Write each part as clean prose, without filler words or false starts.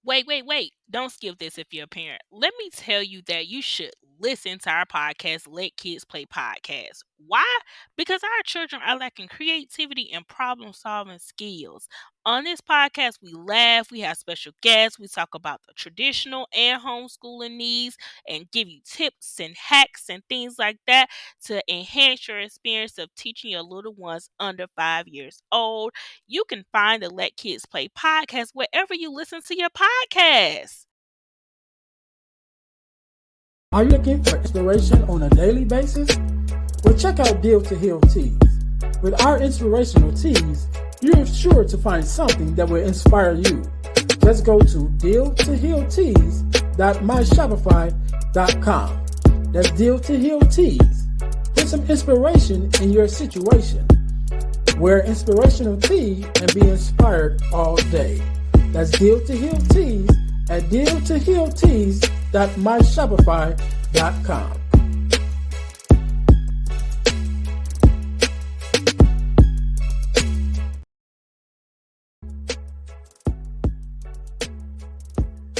Wait. Don't skip this if you're a parent. Let me tell you that you should listen to our podcast, Let Kids Play Podcast. Why? Because our children are lacking creativity and problem solving skills. On this podcast, we laugh, we have special guests, we talk about the traditional and homeschooling needs, and give you tips and hacks and things like that to enhance your experience of teaching your little ones under 5 years old. You can find the Let Kids Play podcast wherever you listen to your podcasts. Are you looking for inspiration on a daily basis? Well, check out Deal to Heal Tees. With our inspirational tees, you're sure to find something that will inspire you. Just go to dealtohealtees.myshopify.com. That's Deal to Heal Tees. Put some inspiration in your situation. Wear inspirational tee and be inspired all day. That's Deal to Heal Tees at dealtohealtees.myshopify.com.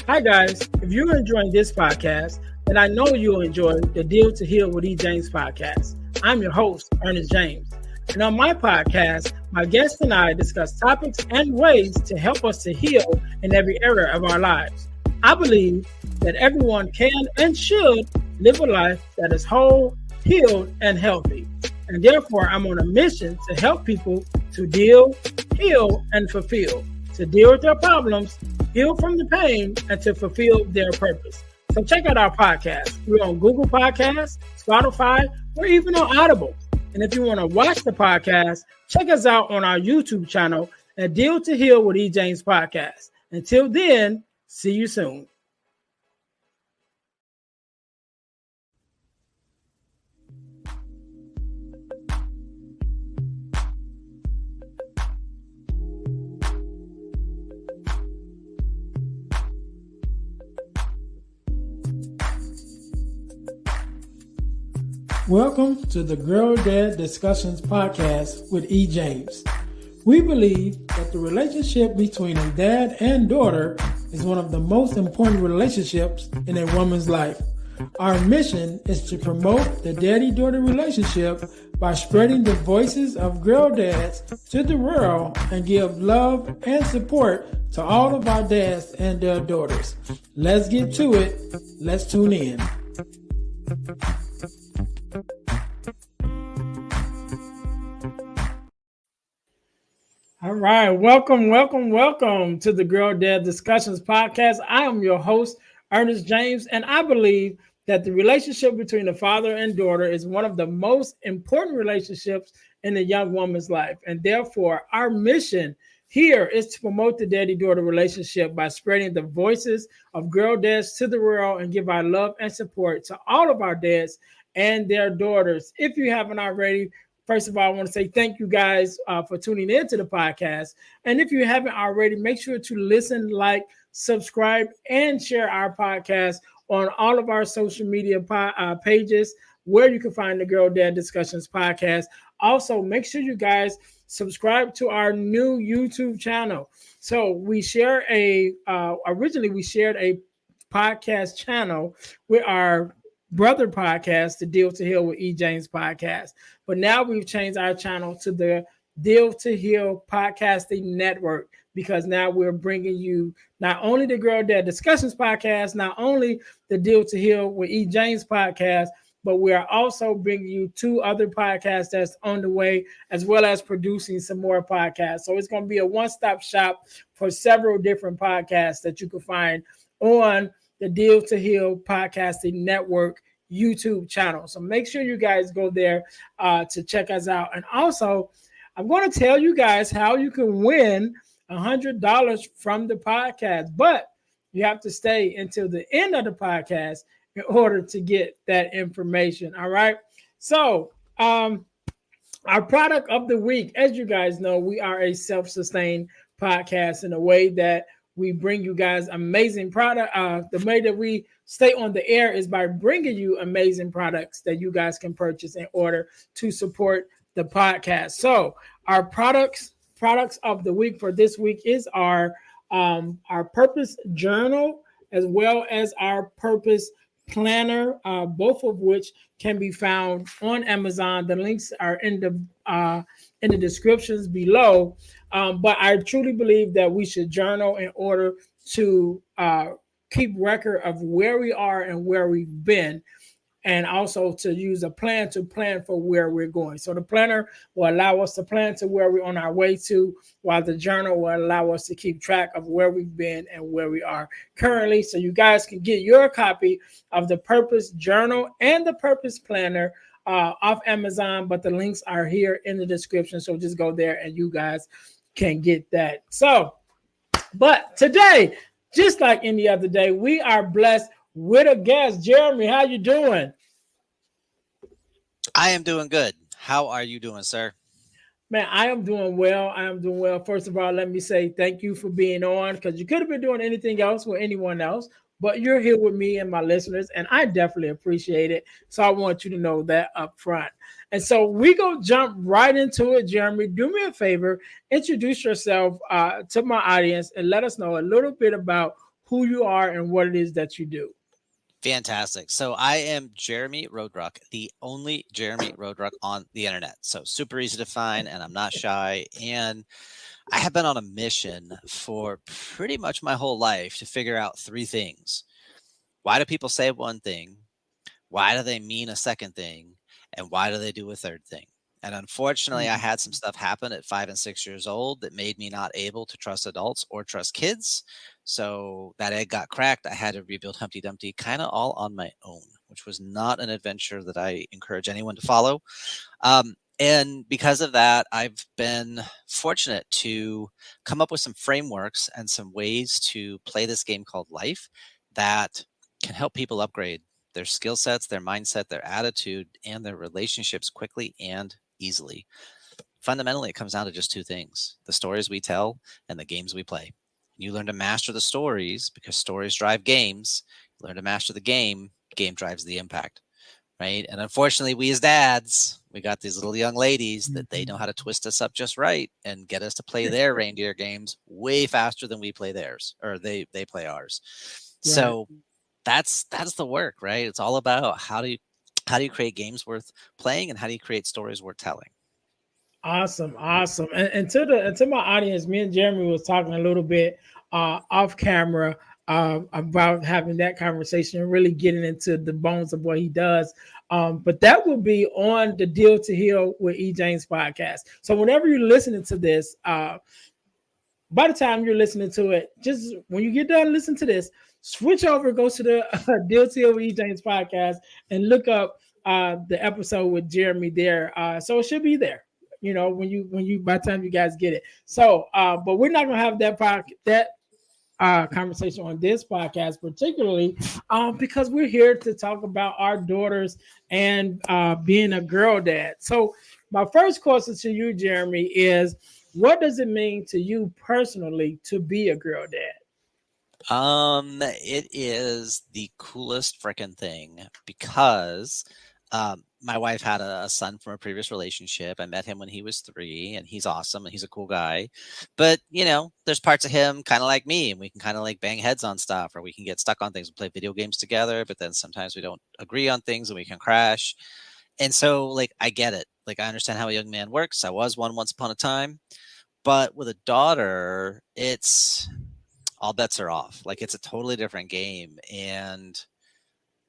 Hi guys, if you're enjoying this podcast, then I know you'll enjoy the Deal to Heal with E. James podcast. I'm your host, Earnest James. And on my podcast, my guests and I discuss topics and ways to help us to heal in every area of our lives. I believe that everyone can and should live a life that is whole, healed, and healthy. And therefore, I'm on a mission to help people to deal, heal, and fulfill, to deal with their problems, heal from the pain, and to fulfill their purpose. So check out our podcast. We're on Google Podcasts, Spotify, or even on Audible. And if you want to watch the podcast, check us out on our YouTube channel at Deal to Heal with E. James Podcast. Until then, see you soon. Welcome to the Girl Dad Discussions podcast with E. James. We believe that the relationship between a dad and daughter is one of the most important relationships in a woman's life. Our mission is to promote the daddy-daughter relationship by spreading the voices of girl dads to the world and give love and support to all of our dads and their daughters. Let's get to it. Let's tune in. All right, welcome to the Girl Dad Discussions podcast. I am your host, Earnest James, and I believe that the relationship between the father and daughter is one of the most important relationships in a young woman's life. And therefore, our mission here is to promote the daddy-daughter relationship by spreading the voices of girl dads to the world and give our love and support to all of our dads and their daughters. If you haven't already, first of all, I want to say thank you guys for tuning into the podcast. And if you haven't already, make sure to listen, like, subscribe, and share our podcast on all of our social media pages where you can find the Girl Dad Discussions podcast. Also, make sure you guys subscribe to our new YouTube channel. So we share originally we shared a podcast channel with our brother podcast, the Deal to Heal with E. James podcast. But now we've changed our channel to the Deal to Heal Podcasting Network, because now we're bringing you not only the Girl Dad Discussions podcast, not only the Deal to Heal with E. James podcast, but we are also bringing you two other podcasts that's on the way, as well as producing some more podcasts. So it's going to be a one-stop shop for several different podcasts that you can find on the Deal to Heal Podcasting Network YouTube channel. So make sure you guys go there to check us out. And also, I'm going to tell you guys how you can win $100 from the podcast, but you have to stay until the end of the podcast in order to get that information. All right. So our product of the week, as you guys know, we are a self-sustained podcast in a way that we bring you guys amazing product. The way that we stay on the air is by bringing you amazing products that you guys can purchase in order to support the podcast. So our products of the week for this week is our our purpose journal, as well as our purpose planner, both of which can be found on Amazon. The links are in the descriptions below. But I truly believe that we should journal in order to keep record of where we are and where we've been, and also to use a plan to plan for where we're going. So the planner will allow us to plan to where we're on our way to, while the journal will allow us to keep track of where we've been and where we are currently. So you guys can get your copy of the Purpose Journal and the Purpose Planner off Amazon, but the links are here in the description. So just go there and you guys can get that. So, but today, just like any other day, we are blessed with a guest. Jeremy, how you doing? I am doing good. How are you doing, sir? Man, I am doing well. I am doing well. First of all, let me say thank you for being on, because you could have been doing anything else with anyone else, but you're here with me and my listeners, and I definitely appreciate it. So I want you to know that up front. And so we go jump right into it. Jeremy, do me a favor, introduce yourself to my audience and let us know a little bit about who you are and what it is that you do. Fantastic. So I am Jeremy Roaduck, the only Jeremy Roaduck on the internet. So super easy to find, and I'm not shy. And I have been on a mission for pretty much my whole life to figure out three things. Why do people say one thing? Why do they mean a second thing? And why do they do a third thing? And unfortunately, I had some stuff happen at 5 and 6 years old that made me not able to trust adults or trust kids. So that egg got cracked. I had to rebuild Humpty Dumpty kind of all on my own, which was not an adventure that I encourage anyone to follow. And because of that, I've been fortunate to come up with some frameworks and some ways to play this game called life that can help people upgrade their skill sets, their mindset, their attitude, and their relationships quickly and easily. Fundamentally, it comes down to just two things: the stories we tell and the games we play. You learn to master the stories because stories drive games. You learn to master the game, game drives the impact, right? And unfortunately, we as dads, we got these little young ladies that they know how to twist us up just right and get us to play their reindeer games way faster than we play theirs, or they play ours. Right. So that's the work, right? It's all about how do you create games worth playing, and how do you create stories worth telling. Awesome, awesome. And to my audience, me and Jeremy was talking a little bit off camera about having that conversation and really getting into the bones of what he does. But that will be on the Deal to Heal with E. James podcast. So whenever you're listening to this, by the time you're listening to it, just when you get done listening to this, switch over, go to the Deal to Heal with E. James podcast and look up the episode with Jeremy there. So it should be there, when you by the time you guys get it. So but we're not gonna have that conversation on this podcast, particularly because we're here to talk about our daughters and being a girl dad. So my first question to you, Jeremy, is what does it mean to you personally to be a girl dad? It is the coolest freaking thing because my wife had a son from a previous relationship. I met him when he was 3, and he's awesome and he's a cool guy. But there's parts of him kind of like me, and we can kind of like bang heads on stuff, or we can get stuck on things. We play video games together, but then sometimes we don't agree on things and we can crash. And so, like, I get it. Like, I understand how a young man works. I was one once upon a time. But with a daughter, it's all bets are off. Like, it's a totally different game. And,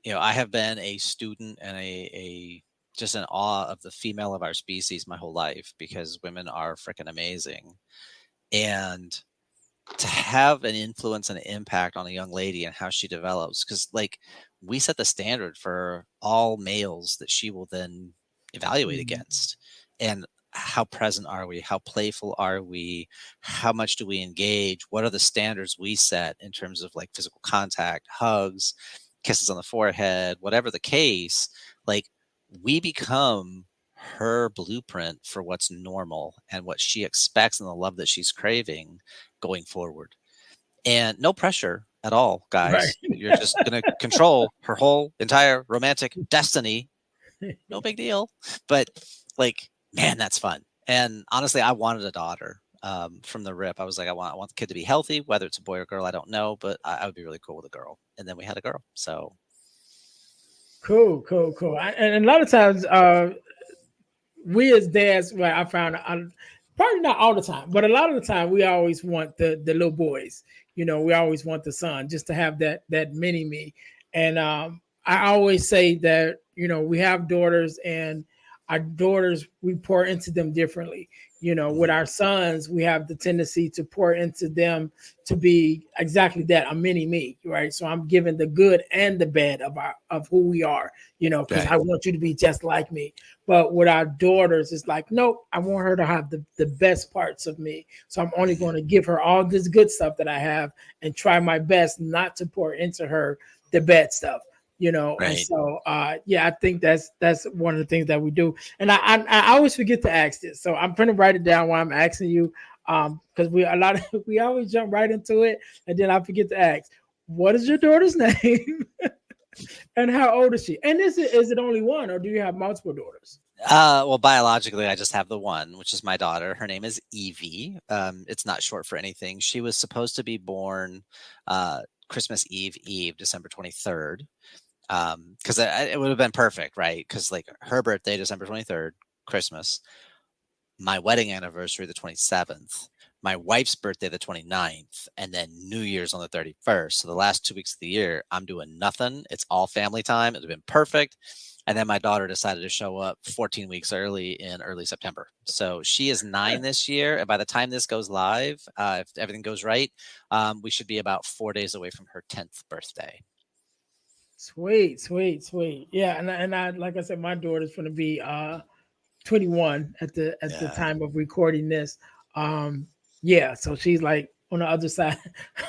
I have been a student and a just in awe of the female of our species my whole life, because women are freaking amazing. And to have an influence and an impact on a young lady and how she develops, because like we set the standard for all males that she will then evaluate against. And how present are we? How playful are we? How much do we engage? What are the standards we set in terms of like physical contact, hugs, kisses on the forehead, whatever the case? Like, we become her blueprint for what's normal and what she expects and the love that she's craving going forward. And no pressure at all, Right. guys. You're just going to control her whole entire romantic destiny. No big deal. But like, man, that's fun. And honestly, I wanted a daughter. from the rip. I was like, I want the kid to be healthy, whether it's a boy or girl, I don't know, but I would be really cool with a girl. And then we had a girl. So Cool, cool, cool. And a lot of times, we as dads, well, I found probably not all the time, but a lot of the time, we always want the little boys. We always want the son just to have that mini me. And I always say that we have daughters, and our daughters, we pour into them differently. With mhm, our sons, we have the tendency to pour into them to be exactly that, a mini me, right? So I'm giving the good and the bad of who we are, because right, I want you to be just like me. But with our daughters, it's like, nope, I want her to have the best parts of me. So I'm only mhm, going to give her all this good stuff that I have and try my best not to pour into her the bad stuff. And right. so yeah, I think that's one of the things that we do. And I always forget to ask this. So I'm gonna write it down while I'm asking you. Because we always jump right into it, and then I forget to ask, what is your daughter's name? And how old is she? And is it only one, or do you have multiple daughters? Well, biologically, I just have the one, which is my daughter. Her name is Evie. It's not short for anything. She was supposed to be born Christmas Eve, December 23rd. Because it would have been perfect, right? Because like her birthday, December 23rd, Christmas, my wedding anniversary, the 27th, my wife's birthday, the 29th, and then New Year's on the 31st. So the last 2 weeks of the year, I'm doing nothing. It's all family time. It would have been perfect. And then my daughter decided to show up 14 weeks early in early September. So she is 9 this year. And by the time this goes live, if everything goes right, we should be about 4 days away from her 10th birthday. Sweet, sweet, sweet. Yeah, and I like I said, my daughter's going to be 21 at the Yeah. time of recording this. Yeah, so she's like on the other side,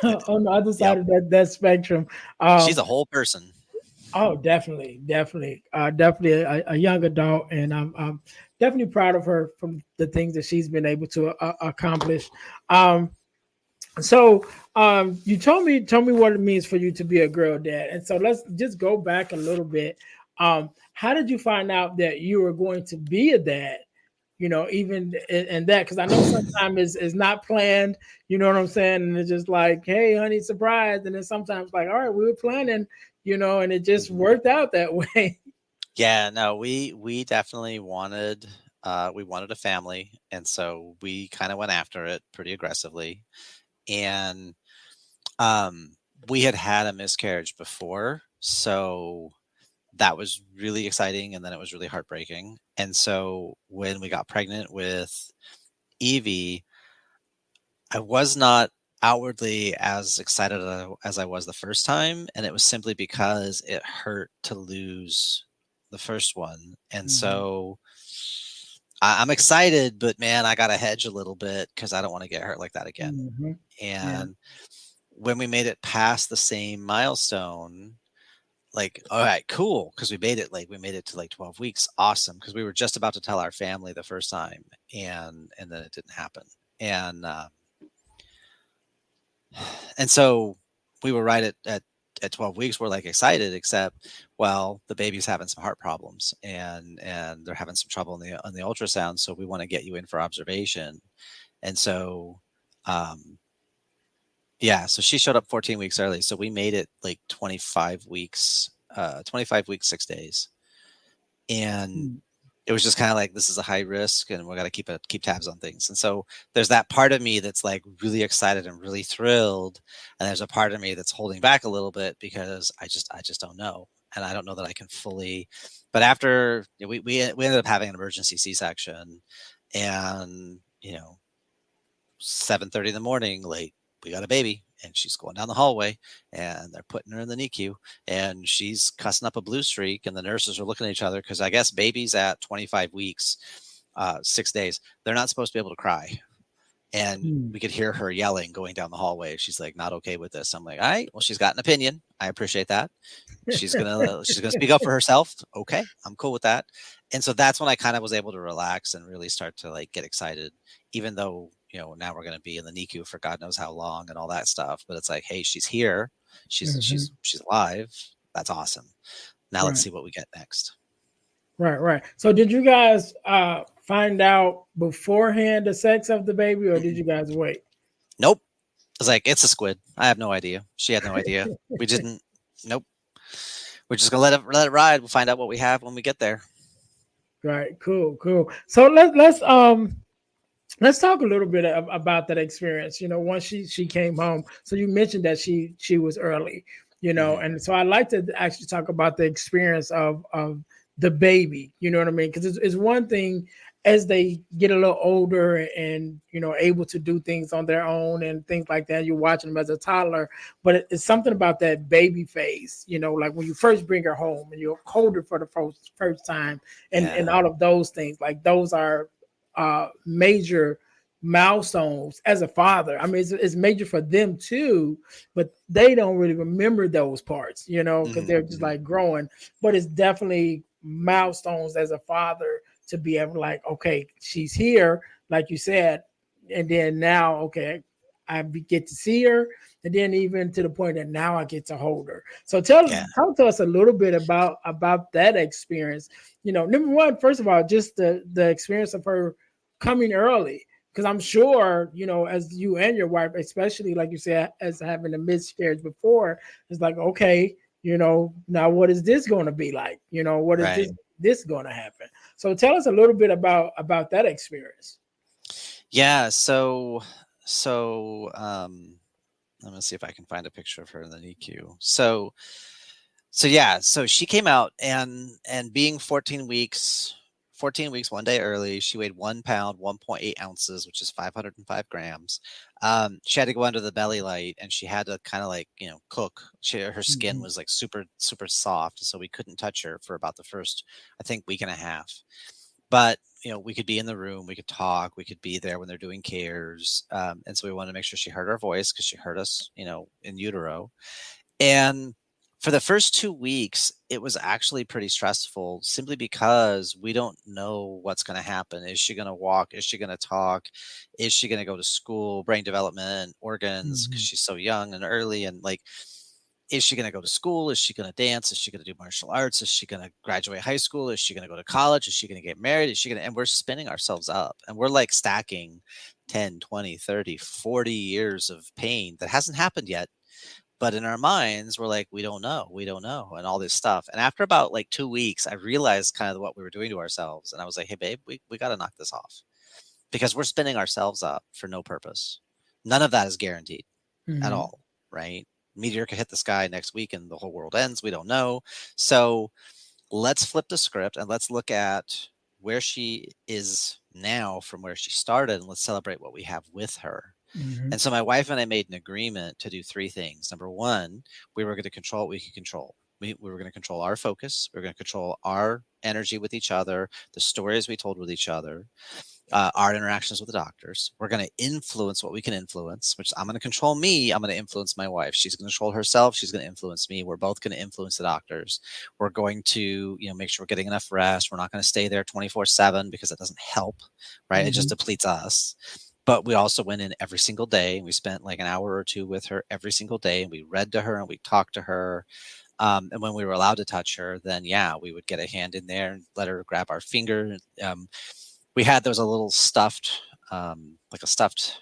on the other side Yep. of that spectrum. She's Um, a whole person. oh, definitely, definitely, definitely a young adult, and I'm definitely proud of her from the things that she's been able to accomplish. Um, so you told me what it means for you to be a girl dad, and so let's just go back a little bit. How did you find out that you were going to be a dad? Even in that, because I know sometimes it's not planned. You know what I'm saying? And it's just like, hey, honey, surprise. And then sometimes like, all right, we were planning, and it just Mhm. worked out that way. Yeah, no, we definitely wanted a family, and so we kind of went after it pretty aggressively. And um, we had had a miscarriage before, so that was really exciting, and then it was really heartbreaking. And so when we got pregnant with Evie, I was not outwardly as excited as I was the first time, and it was simply because it hurt to lose the first one. And Mhm, so I'm excited, but man, I got to hedge a little bit because I don't want to get hurt like that again. mhm. Yeah. And when we made it past the same milestone, like, all right, cool, because we made it to like 12 weeks, awesome, because we were just about to tell our family the first time, and then it didn't happen. And and so we were right at 12 weeks. We're like excited, except, well, the baby's having some heart problems, and they're having some trouble on the ultrasound. So we want to get you in for observation. And so, um, yeah, so she showed up 14 weeks early. So we made it like 25 weeks, 6 days. And Mm, it was just kind of like, this is a high risk, and we got to keep tabs on things. And so there's that part of me that's like really excited and really thrilled, and there's a part of me that's holding back a little bit because I just don't know, and I don't know that I can fully. But after we ended up having an emergency C-section, and 7:30 in the morning, like, we got a baby, and she's going down the hallway, and they're putting her in the NICU, and she's cussing up a blue streak, and the nurses are looking at each other because I guess babies at 25 weeks, 6 days, they're not supposed to be able to cry. And mm. we could hear her yelling going down the hallway. She's like, not okay with this. I'm like, all right, well, she's got an opinion. I appreciate that. She's gonna speak up for herself. Okay, I'm cool with that. And so that's when I kind of was able to relax and really start to like get excited, even though now we're gonna be in the NICU for God knows how long and all that stuff. But it's like, hey, she's here. She's Mhm. she's she's alive. That's awesome. Now let's Right. see what we get next. Right, right. So did you guys find out beforehand the sex of the baby, or did Mm-mm. you guys wait? Nope. I was like, it's a squid. I have no idea. She had no idea. We didn't. Nope. We're just gonna let it ride. We'll find out what we have when we get there. Right, cool, cool. So let's talk a little bit about that experience. Once she came home. So you mentioned that she was early. Hmm. And so I'd like to actually talk about the experience of the baby. You know what I mean? Because it's one thing as they get a little older and able to do things on their own and things like that. You're watching them as a toddler, but it's something about that baby phase. Like when you first bring her home and you hold her for the first time, and Yeah. all of those things. Like those are major milestones as a father. I mean, it's major for them too, but they don't really remember those parts, because Hmm. they're just like growing. But it's definitely milestones as a father to be able to like, okay, she's here, like you said, and then now, okay, get to see her, and then even to the point that now I get to hold her. So Yeah. talk to us a little bit about that experience. Number one, first of all, just the experience of her coming early, because I'm sure, as you and your wife, especially like you said, as having a miscarriage before, it's like, okay, now what is this going to be like? What is Right. this going to happen? So tell us a little bit about that experience. Yeah. So let me see if I can find a picture of her in the NICU. So yeah, so she came out and being 14 weeks, 1 day early, she weighed 1 pound, 1.8 ounces, which is 505 grams. She had to go under the belly light and she had to kind of like, cook. Her skin Mhm. was like super, super soft. So we couldn't touch her for about the first, I think, week and a half. But, we could be in the room, we could talk, we could be there when they're doing cares. And so we wanted to make sure she heard our voice because she heard us, in utero. And for the first 2 weeks, it was actually pretty stressful simply because we don't know what's gonna happen. Is she gonna walk? Is she gonna talk? Is she gonna go to school? Brain development, organs, because Mhm. she's so young and early, and, like, is she gonna go to school? Is she gonna dance? Is she gonna do martial arts? Is she gonna graduate high school? Is she gonna go to college? Is she gonna get married? Is she gonna, and we're spinning ourselves up, and we're, like, stacking 10, 20, 30, 40 years of pain that hasn't happened yet, but in our minds, we're like, we don't know, and all this stuff. And after about like 2 weeks, I realized kind of what we were doing to ourselves. And I was like, hey, babe, we got to knock this off because we're spinning ourselves up for no purpose. None of that is guaranteed at Mhm. all, right? Meteor could hit the sky next week and the whole world ends. We don't know. So let's flip the script and let's look at where she is now from where she started and let's celebrate what we have with her. Mhm. And so my wife and I made an agreement to do three things. Number one, we were going to control what we could control. We were going to control our focus. We were going to control our energy with each other, the stories we told with each other, our interactions with the doctors. We're going to influence what we can influence, which I'm going to control me. I'm going to influence my wife. She's going to control herself. She's going to influence me. We're both going to influence the doctors. We're going to, make sure we're getting enough rest. We're not going to stay there 24/7 because it doesn't help, right? It just Mhm. depletes us. But we also went in every single day and we spent like an hour or two with her every single day and we read to her and we talked to her. And when we were allowed to touch her, then yeah, we would get a hand in there and let her grab our finger. We had, there was a little stuffed, like a stuffed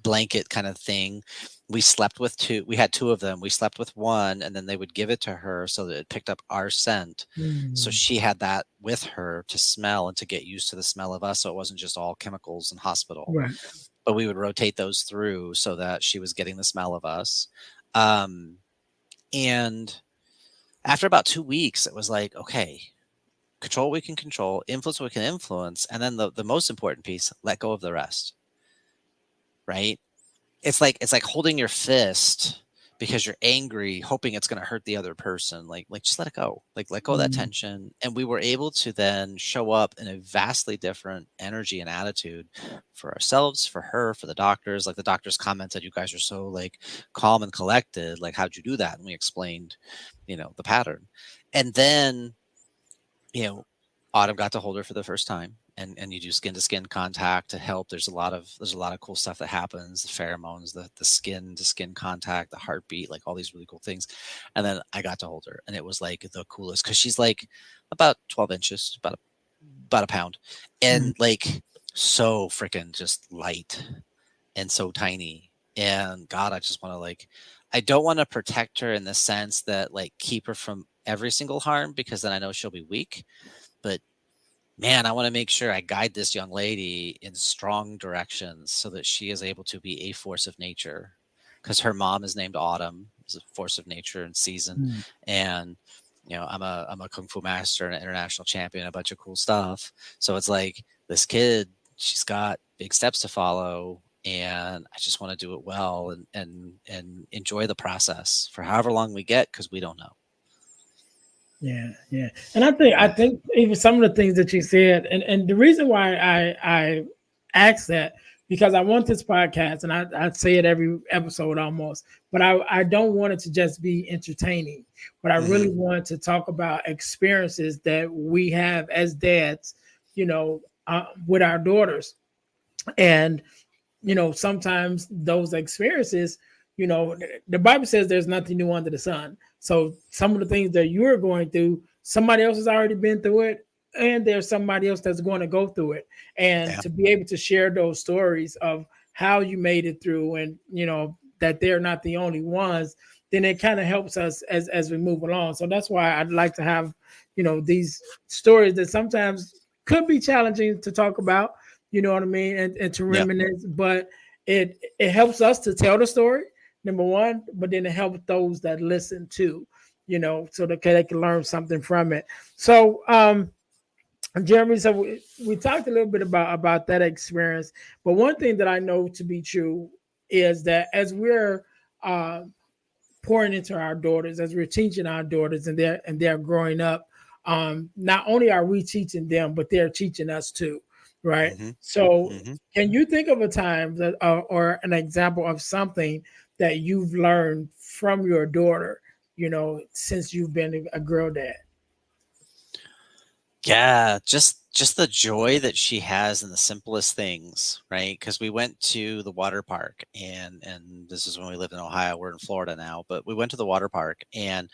blanket kind of thing. We slept with two. We had two of them. We slept with one, and then they would give it to her so that it picked up our scent. So Mhm. she had that with her to smell and to get used to the smell of us. So it wasn't just all chemicals and hospital. Right. But we would rotate those through so that she was getting the smell of us. Um, and after about 2 weeks, it was like, okay, control what we can control, influence what we can influence, and then the most important piece, let go of the rest. Right? It's like holding your fist because you're angry, hoping it's going to hurt the other person. Like just let it go. Like let go of that Mhm. tension. And we were able to then show up in a vastly different energy and attitude for ourselves, for her, for the doctors. Like the doctors commented, you guys are so like calm and collected. Like how'd you do that? And we explained, the pattern. And then you know, Autumn got to hold her for the first time, and you do skin to skin contact to help. There's a lot of cool stuff that happens, the pheromones, the skin to skin contact, the heartbeat, like all these really cool things. And then I got to hold her, and it was like the coolest because she's like about 12 inches, about a pound, and like so freaking just light and so tiny. And God, I just want to like, I don't want to protect her in the sense that like keep her from every single harm, because then I know she'll be weak. But man, I want to make sure I guide this young lady in strong directions so that she is able to be a force of nature. Because her mom is named Autumn, is a force of nature and season. Mm. And I'm a kung fu master and an international champion, a bunch of cool stuff. So it's like this kid, she's got big steps to follow, and I just want to do it well and enjoy the process for however long we get, because we don't know. Yeah. And I think even some of the things that you said, and the reason why I asked that, because I want this podcast, and I say it every episode almost, but I don't want it to just be entertaining, but I really Mm-hmm. want to talk about experiences that we have as dads, with our daughters. And sometimes those experiences, the Bible says there's nothing new under the sun. So some of the things that you're going through, somebody else has already been through it, and there's somebody else that's going to go through it. And Yeah. to be able to share those stories of how you made it through, and that they're not the only ones, then it kind of helps us as we move along. So that's why I'd like to have, these stories that sometimes could be challenging to talk about, you know what I mean, and to Yeah. reminisce, but it helps us to tell the story, number one, but then it helps those that listen too, so that they can learn something from it. So Jeremy, so we talked a little bit about that experience, but one thing that I know to be true is that as we're uh, pouring into our daughters, as we're teaching our daughters, and they're growing up, not only are we teaching them, but they're teaching us too, right? Mm-hmm. So Mm-hmm. can you think of a time that, or an example of something that you've learned from your daughter, since you've been a girl dad? Yeah, just the joy that she has in the simplest things, right? Because we went to the water park, and this is when we lived in Ohio. We're in Florida now, but we went to the water park and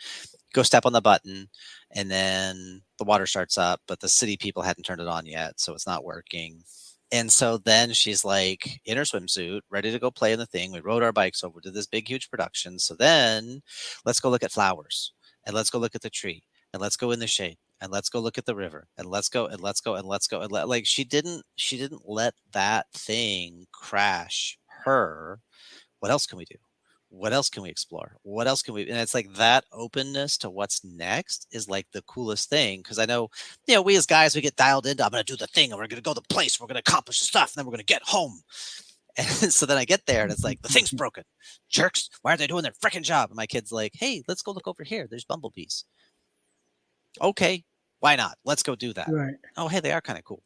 go step on the button, and then the water starts up, but the city people hadn't turned it on yet, so it's not working. And so then she's like in her swimsuit, ready to go play in the thing. We rode our bikes over to this big, huge production. So then let's go look at flowers, and let's go look at the tree, and let's go in the shade, and let's go look at the river, and let's go, and let's go, and let's go. And like she didn't let that thing crash her. What else can we do? What else can we explore? What else can we? And it's like that openness to what's next is like the coolest thing. Cause I know, we as guys, we get dialed into, I'm going to do the thing, and we're going to go the place, we're going to accomplish the stuff, and then we're going to get home. And so then I get there and it's like, the thing's broken. Jerks. Why are they doing their freaking job? And my kid's like, hey, let's go look over here. There's bumblebees. Okay. Why not? Let's go do that. Right. Oh, hey, they are kind of cool.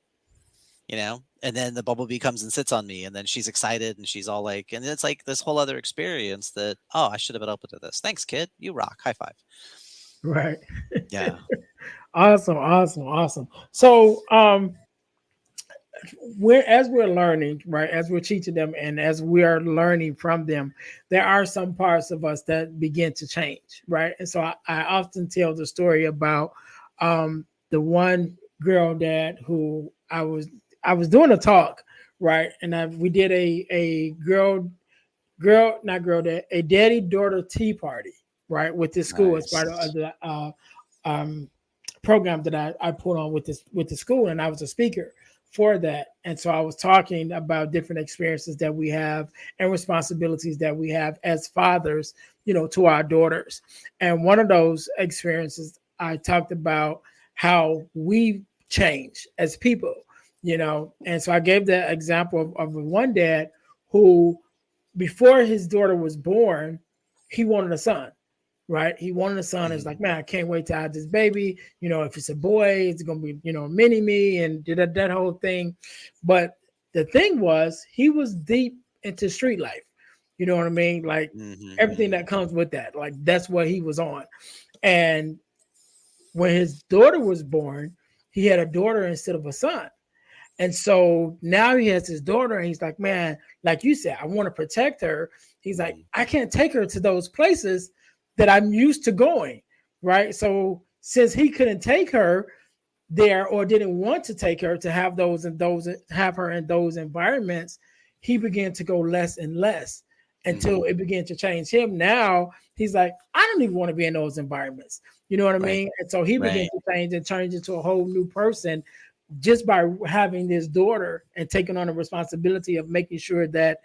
And then the bumblebee comes and sits on me, and then she's excited, and she's all like, and it's like this whole other experience that, oh, I should have been open to this. Thanks, kid. You rock. High five. Right. Yeah. Awesome. So we're learning, right, as we're teaching them, and as we are learning from them, there are some parts of us that begin to change, right? And so I often tell the story about the one girl dad who I was doing a talk, right, and we did a not girl dad, a daddy daughter tea party, right, with this school as part of Nice. the program that I put on with the school, and I was a speaker for that. And so I was talking about different experiences that we have and responsibilities that we have as fathers, to our daughters. And one of those experiences, I talked about how we change as people, And so I gave the example of one dad who, before his daughter was born, he wanted a son, right? He wanted a son. It's like, Mhm. man, I can't wait to have this baby. If it's a boy, it's gonna be, mini me, and did that whole thing. But the thing was, he was deep into street life. You know what I mean? Like Mhm. everything Mhm. that comes with that. Like that's what he was on. And when his daughter was born, he had a daughter instead of a son. And so now he has his daughter, and he's like, man, like you said, I want to protect her. He's like, Mhm. I can't take her to those places that I'm used to going, right? So since he couldn't take her, there or didn't want to take her to have have her in those environments, he began to go less and less Mm-hmm. until it began to change him. Now he's like, I don't even want to be in those environments. You know what I Right. mean? And so he began Right. to change and turn into a whole new person just by having this daughter and taking on the responsibility of making sure that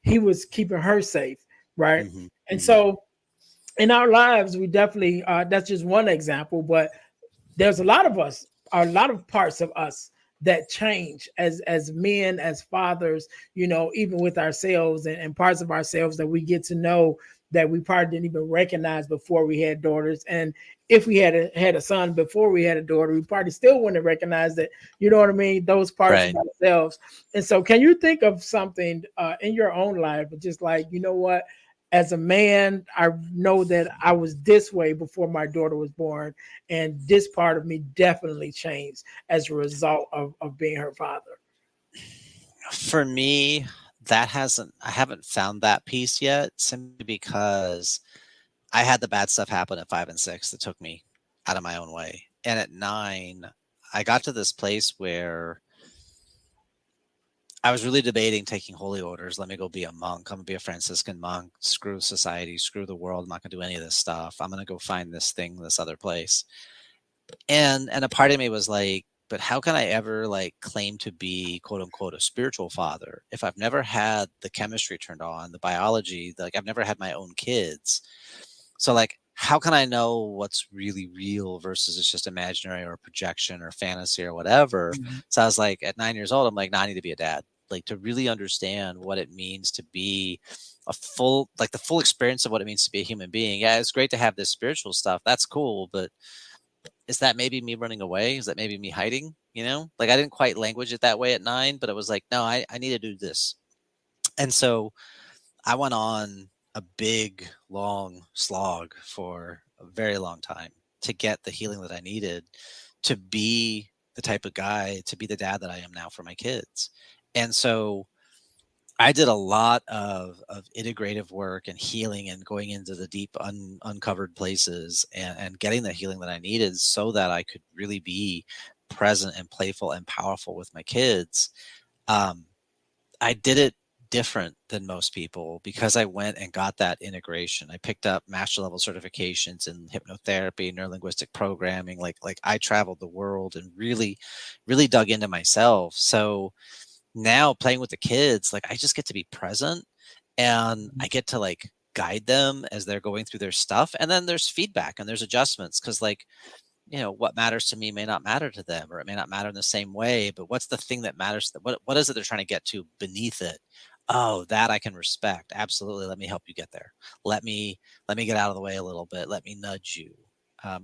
he was keeping her safe, right? Mm-hmm. And Mm-hmm. so in our lives, we definitely that's just one example, but there's a lot of us, a lot of parts of us that change as men, as fathers, you know, even with ourselves and parts of ourselves that we get to know that we probably didn't even recognize before we had daughters. And if we had a son before we had a daughter, we probably still wouldn't have recognized it. You know what I mean? Those parts of Right. ourselves. And so can you think of something in your own life, just like, you know what, as a man, I know that I was this way before my daughter was born, and this part of me definitely changed as a result of being her father. For me, I haven't found that piece yet, simply because I had the bad stuff happen at 5 and 6 that took me out of my own way. And at 9, I got to this place where I was really debating taking holy orders. Let me go be a monk. I'm gonna be a Franciscan monk. Screw society, screw the world. I'm not gonna do any of this stuff. I'm gonna go find this thing, this other place. And a part of me was like, but how can I ever like claim to be quote unquote a spiritual father if I've never had the chemistry turned on, the biology, like I've never had my own kids. So like how can I know what's really real versus it's just imaginary or projection or fantasy or whatever? Mhm. So I was like at 9 years old, I'm like, nah, I need to be a dad. Like to really understand what it means to be a full, like the full experience of what it means to be a human being. Yeah, it's great to have this spiritual stuff. That's cool, but is that maybe me running away? Is that maybe me hiding? You know, like I didn't quite language it that way at 9, but it was like, no, I need to do this. And so I went on a big, long slog for a very long time to get the healing that I needed to be the type of guy, to be the dad that I am now for my kids. And so I did a lot of integrative work and healing and going into the deep uncovered places and getting the healing that I needed so that I could really be present and playful and powerful with my kids. Um, I did it different than most people because I went and got that integration. I picked up master level certifications in hypnotherapy, neurolinguistic programming. Like I traveled the world and really dug into myself. So now playing with the kids, like I just get to be present and I get to like guide them as they're going through their stuff. And then there's feedback and there's adjustments because like, you know, what matters to me may not matter to them or it may not matter in the same way, but what's the thing that matters to them? What is it they're trying to get to beneath it? Oh, that I can respect. Absolutely. Let me help you get there. Let me get out of the way a little bit. Let me nudge you.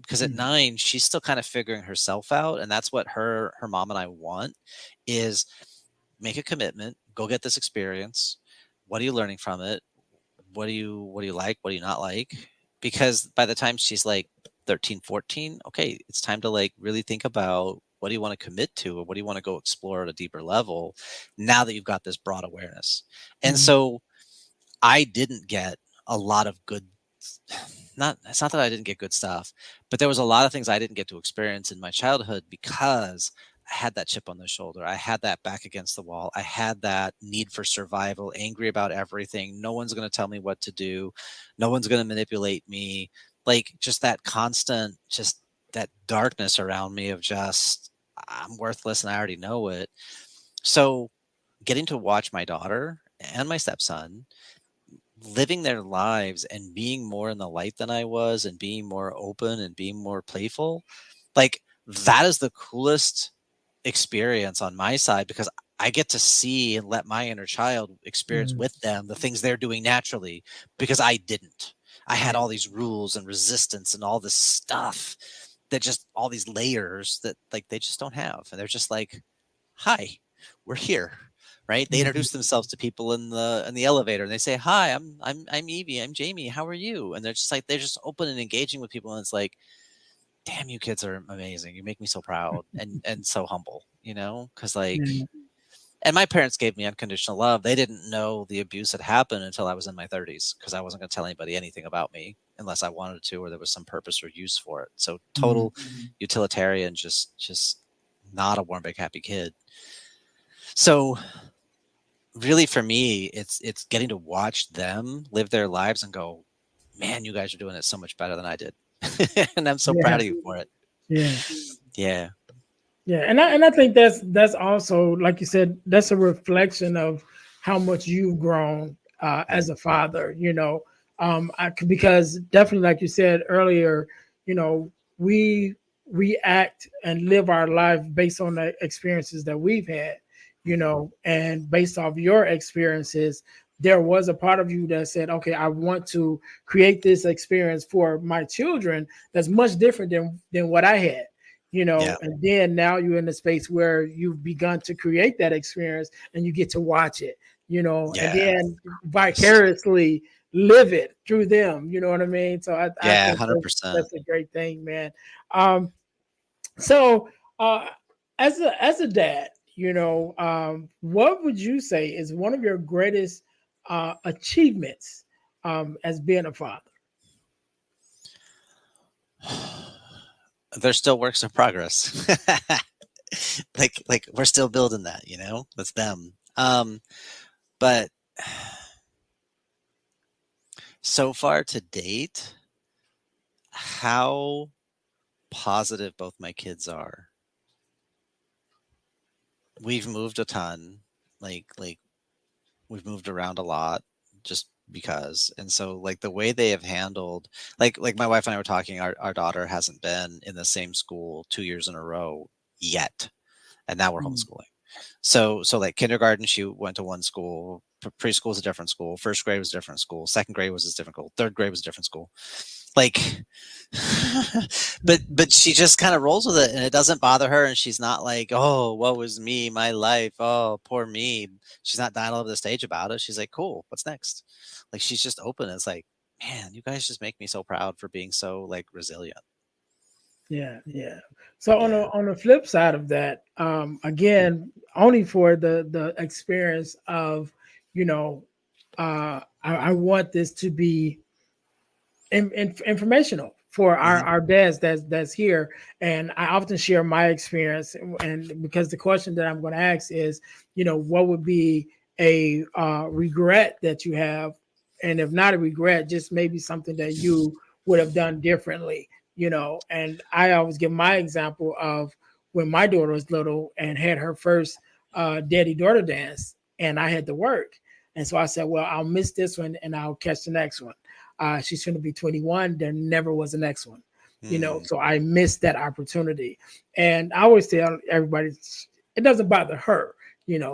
Because at Mhm. 9, she's still kind of figuring herself out, and that's what her mom and I want is make a commitment, go get this experience. What are you learning from it? What do you like? What do you not like? Because by the time she's like 13, 14, okay, it's time to like really think about what do you want to commit to or what do you want to go explore at a deeper level now that you've got this broad awareness. And Mhm. so I didn't get a lot of good not it's not that I didn't get good stuff, but there was a lot of things I didn't get to experience in my childhood because I had that chip on the shoulder. I had that back against the wall. I had that need for survival, angry about everything. No one's going to tell me what to do. No one's going to manipulate me. Like just that constant, just that darkness around me of just, I'm worthless and I already know it. So getting to watch my daughter and my stepson living their lives and being more in the light than I was and being more open and being more playful, like that is the coolest experience on my side because I get to see and let my inner child experience Mhm. with them the things they're doing naturally because I didn't. I had Right. all these rules and resistance and all this stuff that just all these layers that like they just don't have. And they're just like, hi, we're here. Right? They Mhm. introduce themselves to people in the elevator and they say, hi, I'm Evie, I'm Jamie, how are you? And they're just like they're just open and engaging with people and it's like, damn, you kids are amazing. You make me so proud and so humble, you know? Because like, Yeah. and my parents gave me unconditional love. They didn't know the abuse had happened until I was in my 30s because I wasn't going to tell anybody anything about me. unless I wanted to, or there was some purpose or use for it. So Mhm. total utilitarian, just not a warm, big, happy kid. So really for me, it's getting to watch them live their lives and go, man, you guys are doing it so much better than I did. And I'm so Yeah, proud of you for it. yeah. Yeah. Yeah, and I think that's also, like you said, that's a reflection of how much you've grown as Mm. a father. Because definitely, like you said earlier, you know, we we act and live our life based on the experiences that we've had. Mhm. And based off your experiences, there was a part of you that said, "Okay, I want to create this experience for my children that's much different than what I had." Yeah. And then now you're in a space where you've begun to create that experience and you get to watch it, and Yeah. then Yes. vicariously live it through them. You know what I mean? So I Yeah, think that's 100%. that's a great thing, man. Um, so uh, as a dad, what would you say is one of your greatest achievements as being a father? They're still works in progress. Like we're still building that, That's them. But so far to date, how positive both my kids are. We've moved a ton. Like we've moved around a lot just because. And so like the way they have handled, like my wife and I were talking, our daughter hasn't been in the same school 2 years in a row yet. And now we're Mm, homeschooling. So like kindergarten, she went to one school. Preschool was a different school. First grade was a different school. Second grade was a different school. Third grade was a different school. Like, but she just kind of rolls with it, and it doesn't bother her. And she's not like, oh, what was me, my life? Oh, poor me. She's not dying all over the stage about it. She's like, cool. What's next? Like she's just open. It's like, man, you guys just make me so proud for being so like resilient. yeah, yeah. So on Yeah. the flip side of that, again, only for the experience of, you know, I want this to be informational for our, Hmm. our dads that's here. And I often share my experience, and because the question that I'm going to ask is, what would be a regret that you have, and if not a regret, just maybe something that you would have done differently. And I always give my example of when my daughter was little and had her first daddy daughter dance, and I had to work. And so I said, well, I'll miss this one and I'll catch the next one. She's going to be 21. There never was a next one, Mm, so I missed that opportunity. And I always tell everybody, it doesn't bother her.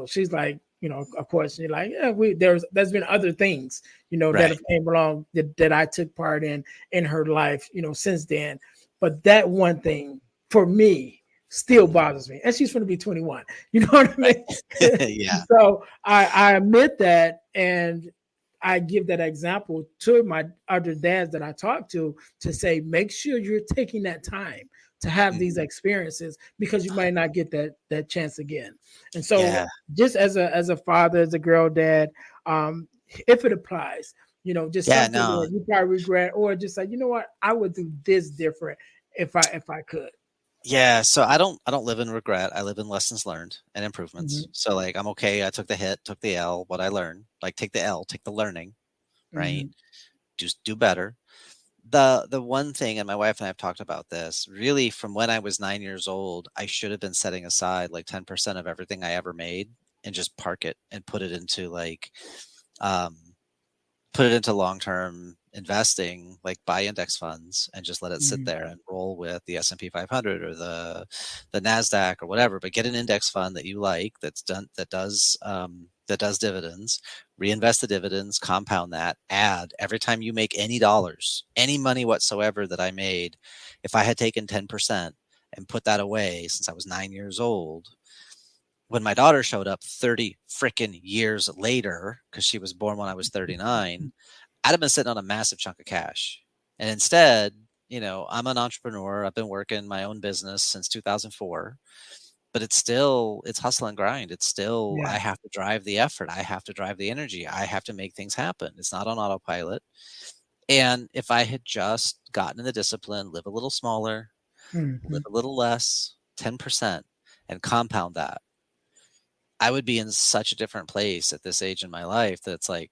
She's like, of course, you're like, yeah, there's been other things, that right. have came along that I took part in her life, since then. But that one thing for me still Mhm, bothers me. And she's going to be 21. You know what I right. mean? Yeah. So I admit that, and I give that example to my other dads that I talk to say, make sure you're taking that time to have these Mhm. experiences, because you might not get that chance again. And so Yeah. just as a father, as a girl dad, if it applies, just Yeah, something no. that you probably regret, or just like, what, I would do this different if I could. Yeah, so I don't live in regret. I live in lessons learned and improvements. Mhm, So like I'm okay. I took the hit, took the L, what I learned. Like take the L, take the learning, right? mhm, Just do better. The one thing, and my wife and I have talked about this, really from when I was 9 years old, I should have been setting aside like 10% of everything I ever made and just park it and um put it into long-term investing, like buy index funds and just let it sit mhm, there and roll with the S&P 500 or the Nasdaq or whatever. But get an index fund that you like, that does dividends. Reinvest the dividends, compound that. Add every time you make any dollars, any money whatsoever that I made. If I had taken 10% and put that away since I was 9 years old, when my daughter showed up 30 freaking years later, because she was born when I was 39, I'd have been sitting on a massive chunk of cash. And instead, I'm an entrepreneur. I've been working my own business since 2004, but it's hustle and grind. It's still, yeah, I have to drive the effort. I have to drive the energy. I have to make things happen. It's not on autopilot. And if I had just gotten in the discipline, live a little smaller, live Mhm. a little less, 10%, and compound that, I would be in such a different place at this age in my life that it's like,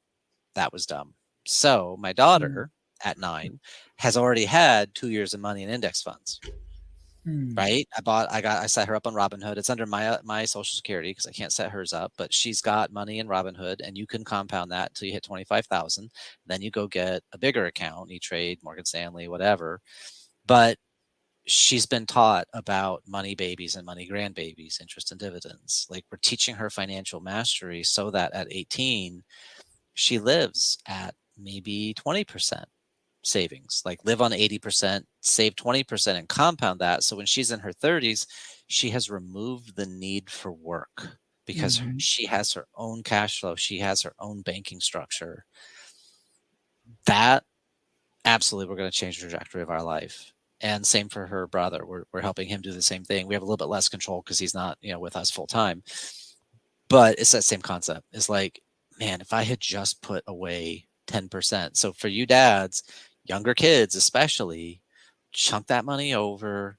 that was dumb. So my Mm. daughter at 9 has already had 2 years of money in index funds. Mm. Right? I set her up on Robinhood. It's under my Social Security because I can't set hers up, but she's got money in Robinhood, and you can compound that until you hit 25,000. Then you go get a bigger account, E-Trade, Morgan Stanley, whatever. But she's been taught about money babies and money grandbabies, interest and dividends. Like, we're teaching her financial mastery so that at 18, she lives at maybe 20% savings, like live on 80%, save 20%, and compound that. So when she's in her 30s, she has removed the need for work because Mhm. she has her own cash flow, she has her own banking structure. That absolutely, we're going to change the trajectory of our life. And same for her brother. We're helping him do the same thing. We have a little bit less control because he's not, with us full time. But it's that same concept. It's like, man, if I had just put away 10%. So for you dads, younger kids especially, chunk that money over.